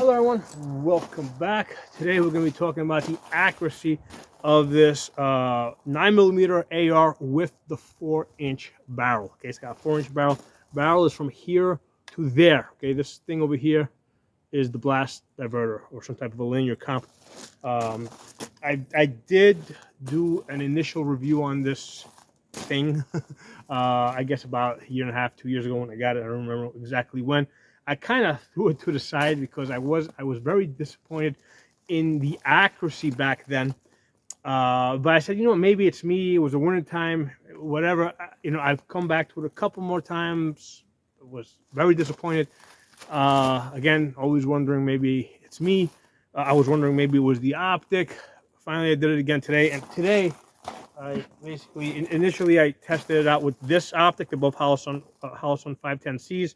Hello everyone, welcome back. Today we're going to be talking about the accuracy of this 9mm AR with the 4-inch barrel. Okay, it's got a 4-inch barrel. Barrel is from here to there. Okay, this thing over here is the blast diverter or some type of a linear comp. I did do an initial review on this thing, I guess about a year and a half, 2 years ago when I got it. I don't remember exactly when. I kind of threw it to the side because I was very disappointed in the accuracy back then. But I said, you know, maybe it's me. It was a winter time, whatever. You know, I've come back to it a couple more times. Was very disappointed. Again, always wondering maybe it's me. I was wondering maybe it was the optic. Finally, I did it again today. And today, I basically, initially I tested it out with this optic. They're both Holosun 510Cs.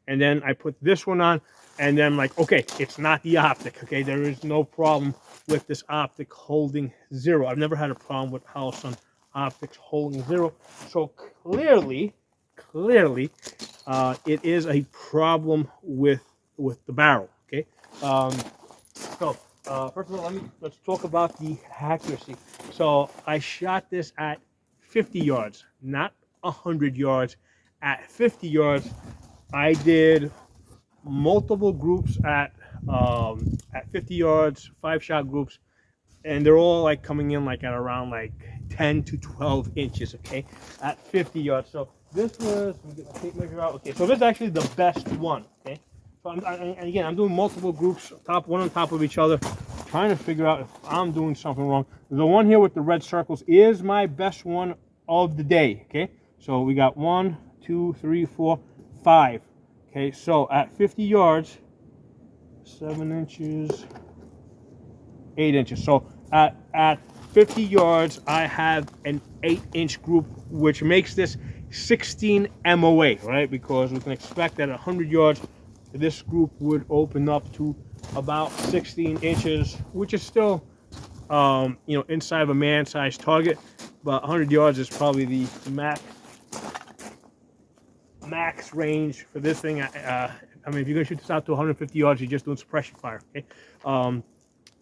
And then I put this one on, and then I'm like, okay, it's not the optic. Okay, there is no problem with this optic holding zero. I've never had a problem with Holosun optics holding zero. So clearly, it is a problem with the barrel. Okay, first of all, let's talk about the accuracy. So I shot this at 50 yards, not 100 yards. At 50 yards. I did multiple groups at 50 yards, 5-shot groups, and they're all like coming in like at around like 10 to 12 inches, okay, at 50 yards. So this was, let me get my tape measure out. Okay, so this is actually the best one, okay. So and again, I'm doing multiple groups, one on top of each other, trying to figure out if I'm doing something wrong. The one here with the red circles is my best one of the day, okay. So we got 1, 2, 3, 4, 5. Okay, so at 50 yards, 7 inches, 8 inches. So at 50 yards, I have an 8-inch group, which makes this 16 MOA, right? Because we can expect that at 100 yards, this group would open up to about 16 inches, which is still, you know, inside of a man-sized target. But 100 yards is probably the max range for this thing. I mean, if you're gonna shoot this out to 150 yards, you're just doing suppression fire. Okay.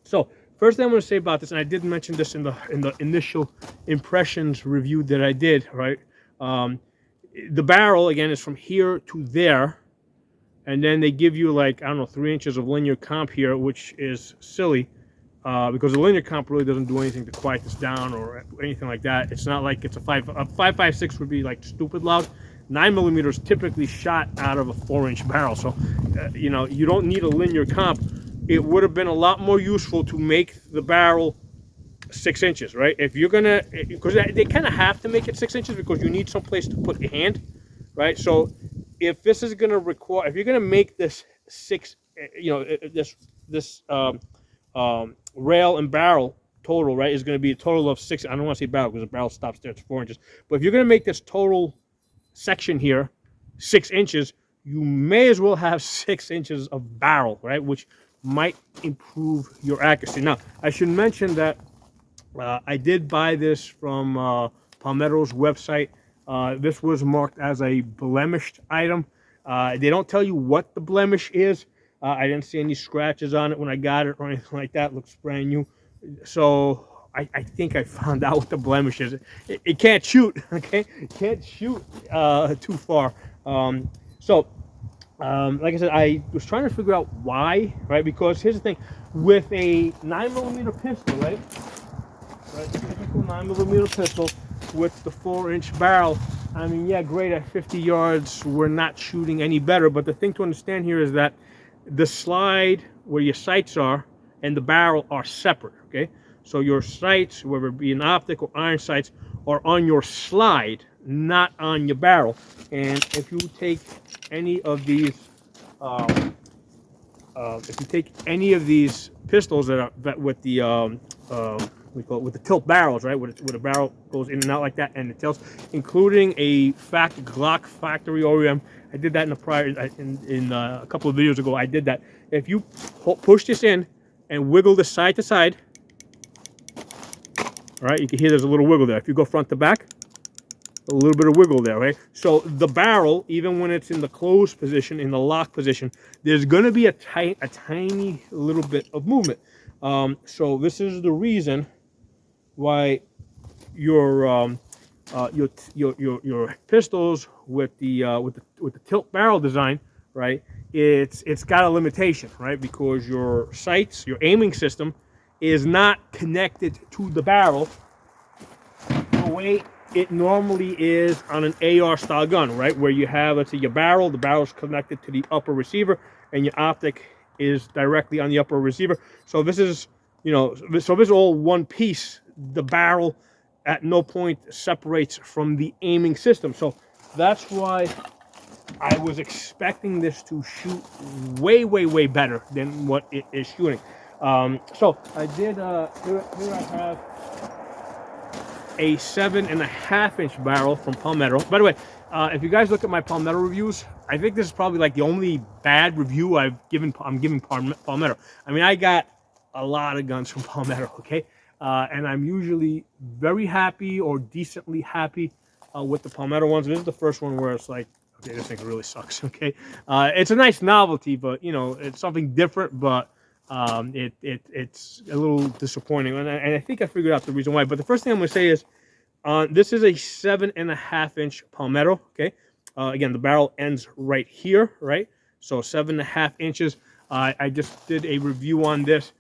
So first thing I'm gonna say about this, and I did mention this in the initial impressions review that I did. Right. The barrel again is from here to there, and then they give you like, I don't know, 3 inches of linear comp here, which is silly. Because the linear comp really doesn't do anything to quiet this down or anything like that. It's not like it's a 5.56 would be like stupid loud. 9mm is typically shot out of a 4-inch barrel, so you know, you don't need a linear comp. It would have been a lot more useful to make the barrel 6 inches, right? If you're gonna, because they kind of have to make it 6 inches because you need some place to put your hand, right? So if this is gonna require, if you're gonna make this 6, you know, this rail and barrel total, right, is going to be a total of 6. I don't want to say barrel because the barrel stops there. It's 4 inches. But if you're going to make this total section here 6 inches, you may as well have 6 inches of barrel, right, which might improve your accuracy. Now, I should mention that I did buy this from Palmetto's website. This was marked as a blemished item. They don't tell you what the blemish is. I didn't see any scratches on it when I got it or anything like that. It looks brand new. So I think I found out what the blemish is. It can't shoot, okay? It can't shoot too far. Like I said, I was trying to figure out why, right? Because here's the thing. With a 9mm pistol, right? Typical 9mm pistol with the 4-inch barrel, I mean, yeah, great, at 50 yards, we're not shooting any better. But the thing to understand here is that the slide where your sights are and the barrel are separate, okay? So your sights, whether it be an optic or iron sights, are on your slide, not on your barrel. And if you take any of these, pistols that are with the we call it with the tilt barrels, right? Where the barrel goes in and out like that, and it tilts, including a Glock factory OEM. I did that in a prior, in a couple of videos ago. I did that. If you push this in and wiggle this side to side, all right, you can hear there's a little wiggle there. If you go front to back, a little bit of wiggle there, right? So the barrel, even when it's in the closed position, in the lock position, there's going to be a tiny little bit of movement. So this is the reason why your pistols with the tilt barrel design, right? It's got a limitation, right? Because your sights, your aiming system, is not connected to the barrel the way it normally is on an AR style gun, right? Where you have, let's say, your barrel, the barrel is connected to the upper receiver, and your optic is directly on the upper receiver. So this is, so this is all one piece. The barrel at no point separates from the aiming system. So that's why I was expecting this to shoot way, way, way better than what it is shooting. So I did, here I have a 7.5-inch barrel from Palmetto. By the way, if you guys look at my Palmetto reviews, I think this is probably like the only bad review I'm giving Palmetto. I mean, I got a lot of guns from Palmetto, okay? And I'm usually very happy or decently happy with the Palmetto ones. This is the first one where it's like, okay, this thing really sucks, okay? It's a nice novelty, but, it's something different, but it's a little disappointing. And I think I figured out the reason why. But the first thing I'm going to say is, this is a 7.5-inch Palmetto, okay? Again, the barrel ends right here, right? So 7.5 inches. I just did a review on this.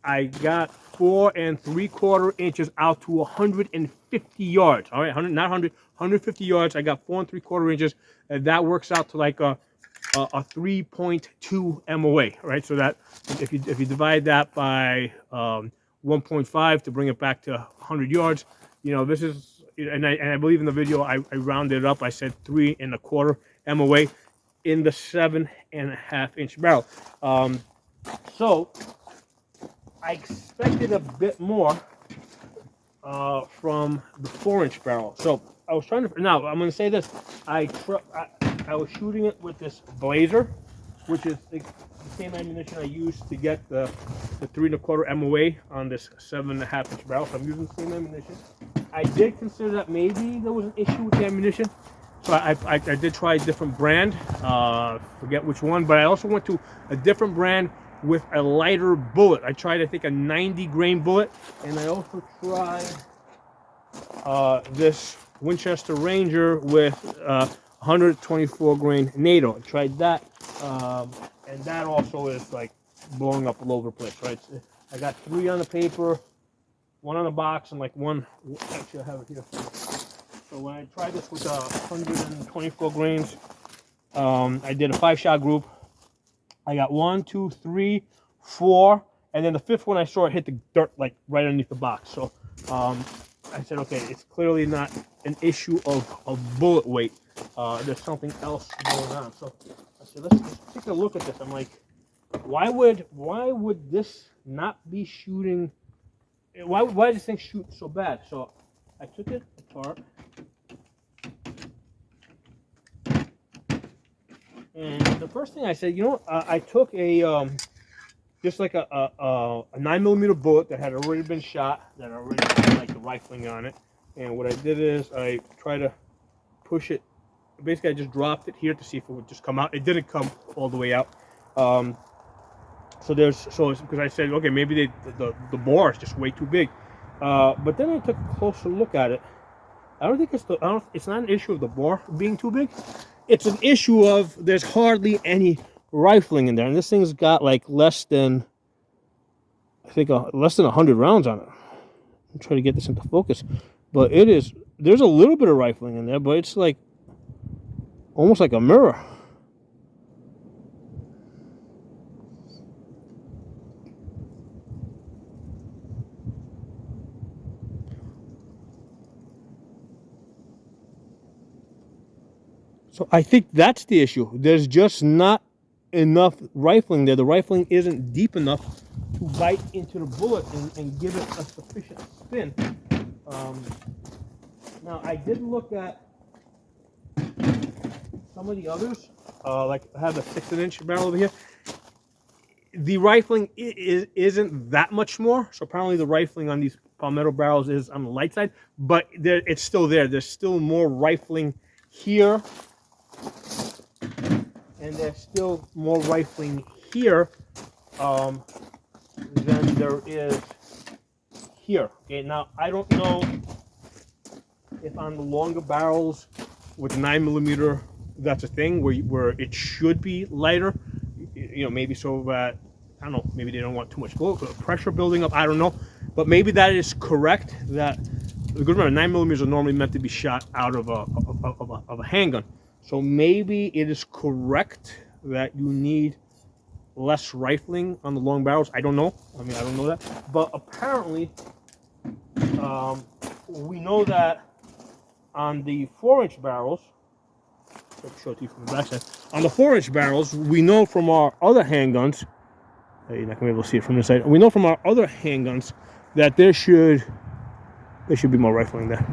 I got 4 3/4 inches out to 150 yards. All right, 150 yards. I got 4 3/4 inches. And that works out to like a 3.2 MOA, right? So that if you divide that by 1.5 to bring it back to 100 yards, this is, and I believe in the video I rounded it up. I said 3 1/4 MOA in the 7.5-inch barrel. So I expected a bit more from the 4-inch barrel. So I was trying to. Now I'm going to say this. I was shooting it with this Blazer, which is the same ammunition I used to get the 3 1/4 MOA on this 7.5-inch barrel. So I'm using the same ammunition. I did consider that maybe there was an issue with the ammunition, so I did try a different brand. Forget which one, but I also went to a different brand with a lighter bullet. I tried, I think, a 90 grain bullet, and I also tried this Winchester Ranger with 124 grain NATO. I tried that, and that also is like blowing up all over the place, right? I got 3 on the paper, 1 on the box, and like 1. Actually, I have it here. So when I tried this with 124 grains, I did a 5-shot group. I got 1, 2, 3, 4, and then the 5th one I saw it hit the dirt like right underneath the box. So I said, okay, it's clearly not an issue of bullet weight. There's something else going on. So I said, let's take a look at this. I'm like, why would this not be shooting? Why does this thing shoot so bad? So I took it apart. And the first thing I said, I took a just like a 9mm bullet that had already been shot, that already had like the rifling on it. And what I did is I tried to push it. Basically, I just dropped it here to see if it would just come out. It didn't come all the way out. So it's because I said, okay, maybe the bore is just way too big. But then I took a closer look at it. I don't think it's not an issue of the bore being too big. It's an issue of there's hardly any rifling in there, and this thing's got like less than 100 rounds on it. I'm trying to get this into focus, but there's a little bit of rifling in there, but it's like almost like a mirror. So I think that's the issue. There's just not enough rifling there. The rifling isn't deep enough to bite into the bullet and give it a sufficient spin. Now, I did look at some of the others. Like I have a 6-inch barrel over here. The rifling isn't that much more. So apparently the rifling on these Palmetto barrels is on the light side, but it's still there. There's still more rifling here, and there's still more rifling here than there is here. Okay, now I don't know if on the longer barrels with 9mm that's a thing where it should be lighter, you know, maybe so that, I don't know, maybe they don't want too much pressure building up, I don't know, but maybe that is correct. That, because remember, 9mm are normally meant to be shot out of a handgun, so maybe it is correct that you need less rifling on the long barrels. I don't know. I mean, I don't know that, but apparently we know that on the 4-inch barrels, I'll show it to you from the back side. On the 4-inch barrels, we know from our other handguns, you're not gonna be able to see it from this side. We know from our other handguns that there should be more rifling there.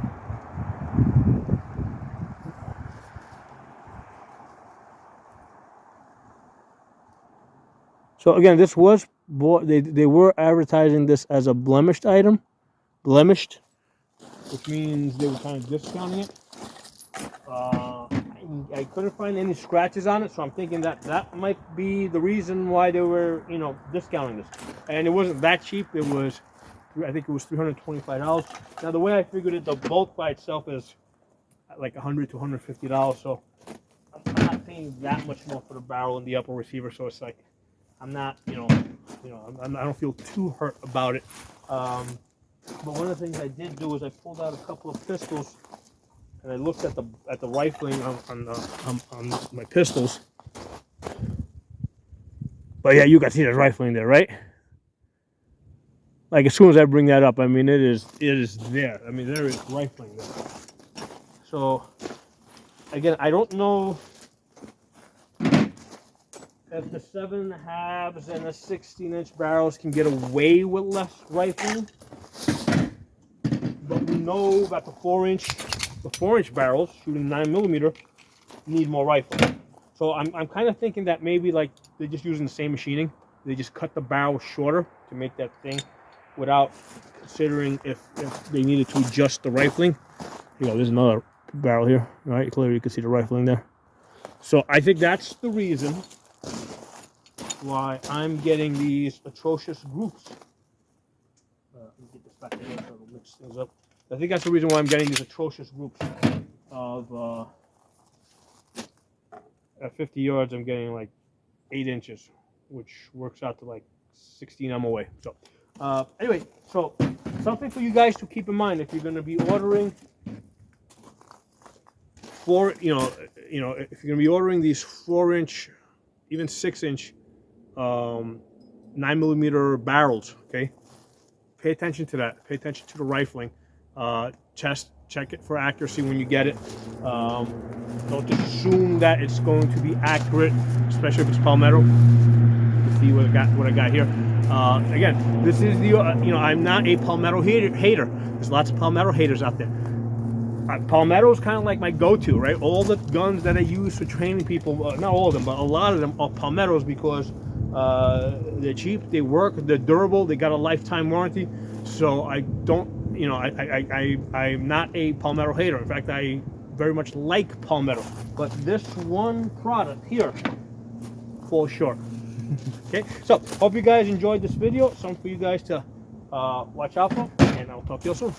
So again, this was bought. They were advertising this as a blemished item, which means they were kind of discounting it. I couldn't find any scratches on it, so I'm thinking that that might be the reason why they were, you know, discounting this. And it wasn't that cheap. It was, I think it was $325. Now the way I figured it, the bolt by itself is like $100 to $150. So I'm not paying that much more for the barrel and the upper receiver. So it's like I'm not, I don't feel too hurt about it. But one of the things I did do is I pulled out a couple of pistols. And I looked at the rifling on my pistols. But yeah, you can see there's rifling there, right? Like as soon as I bring that up, I mean it is there. I mean there is rifling there. So again, I don't know if the 7.5s and the 16-inch barrels can get away with less rifling, but we know that the 4-inch barrels shooting 9mm need more rifling. So I'm kind of thinking that maybe like they're just using the same machining. They just cut the barrel shorter to make that thing, without considering if they needed to adjust the rifling. You know, there's another barrel here, right? Clearly you can see the rifling there. So I think that's the reason why I'm getting these atrocious groups. Let me get this back here so it'll mix things up. I think that's the reason why I'm getting these atrocious groups of, at 50 yards, I'm getting like 8 inches, which works out to like 16 MOA. So anyway, so something for you guys to keep in mind if you're going to be ordering if you're going to be ordering these 4-inch, even 6-inch 9mm barrels, okay? Pay attention to that. Pay attention to the rifling. Check it for accuracy when you get it. Don't assume that it's going to be accurate, especially if it's Palmetto. You can see what I got here. Again, this is the I'm not a Palmetto hater. There's lots of Palmetto haters out there. Palmetto is kind of like my go-to, right? All the guns that I use for training people, not all of them, but a lot of them are Palmettos because they're cheap, they work, they're durable, they got a lifetime warranty. So I don't, I'm not a Palmetto hater. In fact, I very much like Palmetto. But this one product here falls short. Okay, so hope you guys enjoyed this video. Something for you guys to watch out for, and I'll talk to you soon.